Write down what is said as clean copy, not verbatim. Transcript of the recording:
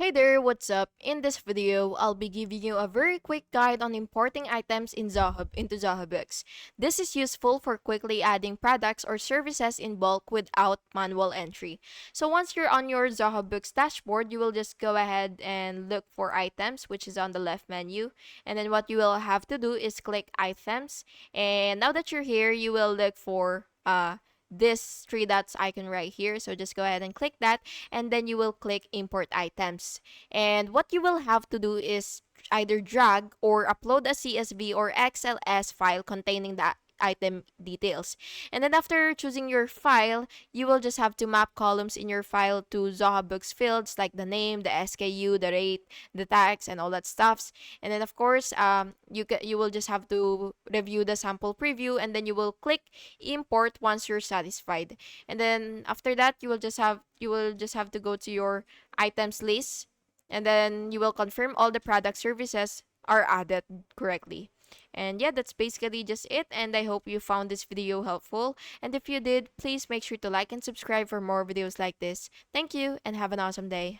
Hey there, what's up? In this video, I'll be giving you a very quick guide on importing items in Zoho into Zoho Books. This is useful for quickly adding products or services in bulk without manual entry. So once you're on your Zoho Books dashboard, you will just go ahead and look for items, which is on the left menu. And then what you will have to do is click items. And now that you're here, you will look for this three dots icon right here. So just go ahead and click that, and then you will click import items. And what you will have to do is either drag or upload a CSV or XLS file containing that item details. And then after choosing your file, you will just have to map columns in your file to Zoho Books fields like the name, the SKU, the rate, the tags, and all that stuffs. And then of course, you will just have to review the sample preview, and then you will click import once you're satisfied. And then after that, you will just have to go to your items list, and then you will confirm all the product services are added correctly. And yeah, that's basically just it. And I hope you found this video helpful. And if you did, please make sure to like and subscribe for more videos like this. Thank you and have an awesome day.